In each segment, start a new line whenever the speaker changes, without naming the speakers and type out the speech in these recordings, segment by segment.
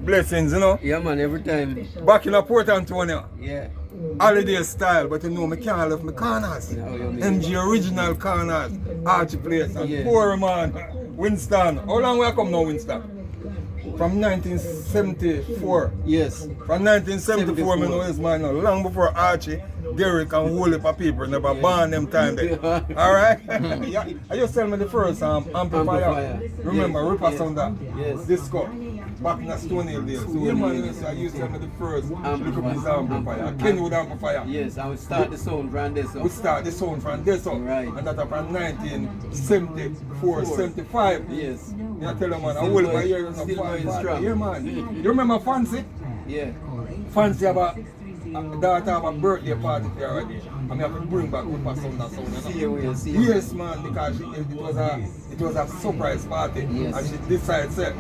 Blessings, you know.
Yeah, man, every time.
Back in a Port Antonio.
Yeah.
Holiday style, but you know, I can't left my corners. MG original corners. Archie place. And
Yeah.
poor man. Winston. How long we come now, Winston? From 1974.
Yes.
From 1974, I know this man now. Long before Archie, Derek and whole heap of people never born them time there. Alright? Yeah. I just tell me the first amplifier. Remember,
Yes.
Ripper
Yes.
Sounder.
Yes.
Disco. Back in the Stone Hill days. So yeah, man, I used to tell me the first amplifier. Kenwood amplifier.
Yes, I would start the sound from this.
We start the sound from this up.
Right.
And that from 1974, 75.
Yes.
I tell you, man, I will buy here.
Still going strong.
Yeah, man. You remember Fancy?
Yeah.
Fancy about daughter have a birthday party for her already. I mean, I have to bring back Ripper Sounder sound.
See you, see you.
Yes, man, because it was a surprise party.
Yes.
And she decided that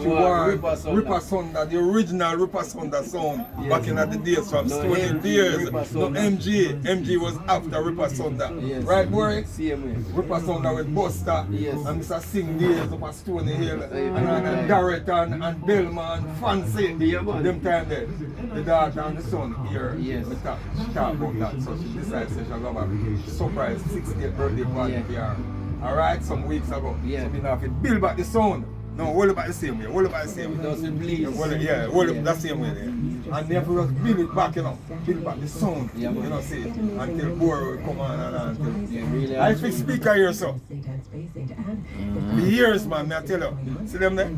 she want Ripper Sounder, the original Ripper Sounder sound.
Yes.
Back in the days from
No,
Stony
MG,
days.
Ripper
No,
Sounder.
MG was after Ripper Sounder.
Yes.
Right, boy?
See you, man.
Ripper Sounder with Buster.
Yes.
And Mr. Sing days up at Stony Hill.
Yeah.
And Garrett and Bellman, Fancy.
Yeah, man.
Them time there. The daughter and the son here.
Yes.
We talk about that. So she decided she'll go back. Surprise 60th birthday party
Yeah.
for her. Alright, some weeks ago.
Yeah.
So we have to build back the sound. No, hold about the same way. Hold about the same way.
Doesn't bleed.
Hold it the same way there. And they have to just build it back, you know. Build back the sound.
Yeah, man.
You know, see. Until Boer will come on and until.
Yeah, really.
I fix speaker here, so. The years, man, I tell you. See them there?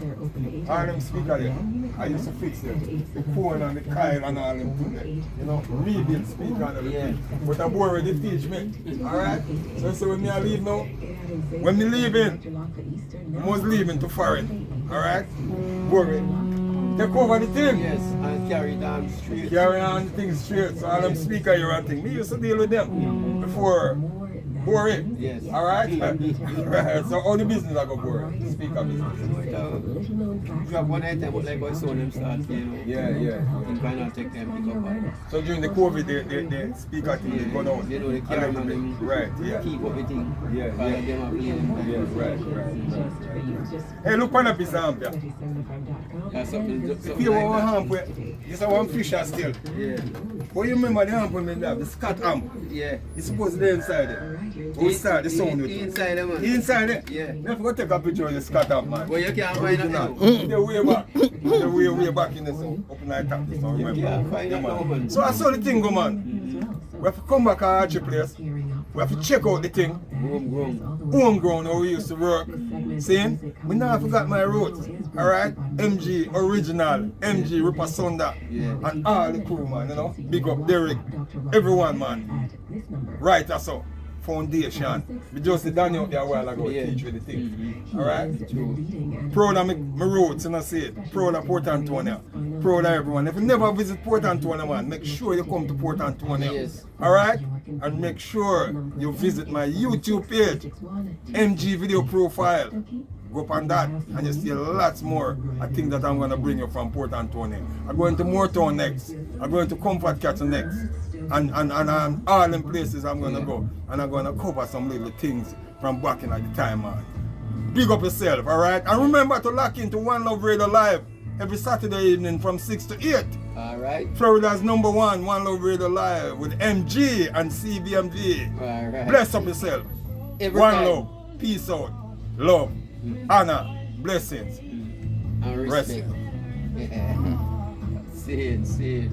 All them speaker there. I used to fix them. The phone and the coil and all them things there. You know, rebuild speaker and everything. But a Boer they teach me. Alright? So when I leave now, when me leaving, I was leaving to foreign. Alright? Boer, take over the thing.
Yes, and carry down straight.
Carry on the thing straight. So all them speaker here and thing. Me used to deal with them before boring.
Yes.
Alright? Alright. So all the business I go boring. Speaker business.
You have one item, but like I saw them start, you know.
Yeah.
You kind of take them pick up on.
So during the COVID, the speaker thing they go down.
You know, they carry on them.
Right, yeah.
Keep up the thing.
Yeah.
Them are playing.
Yeah, right. Hey, look on a piece of amp, yeah.
That's something.
If you want one amp, it's a one Fisher still.
Yeah.
But you remember the amp we have, the Scott amp.
Yeah.
It's supposed to be inside it. We start the sound with it.
Inside them, man.
Inside it?
Yeah.
You have to go take a picture of the Scott amp, man.
Well, you can't find it now.
They're way back. They're way back in the sound. Up in the top, the sound, remember?
can't find it now, man.
So I saw the thing go, man. We have to come back at Archie place. We have to check out the thing. Homegrown, how we used to work. See? We never forgot my roots. Alright? MG original, MG Ripper Sounder, and all the crew, man, you know. Big up Derek, everyone, man. Right, that's so. Foundation. We just sit down out there a while ago, teach you the thing. Alright? Proud of my roots, and I say it. Proud of Port Antonio. Proud of everyone. If you never visit Port Antonio, man, make sure you come to Port Antonio.
Yes.
Alright? And make sure you visit my YouTube page, MG Video Profile. Go up on that and you see lots more. I think that I'm going to bring you from Port Antonio. I'm going to Moortown next. I'm going to Comfort Catcher next. And all them places I'm going to go. And I'm going to cover some little things from back in the time, man. Big up yourself, alright? And remember to lock into One Love Radio Live every Saturday evening from 6 to 8.
Alright.
Florida's #1 One Love Radio Live with MG and CBMG.
Alright.
Bless up yourself.
Every
One
time.
love, peace out, love, honor, blessings,
And respect.
respect.
See it.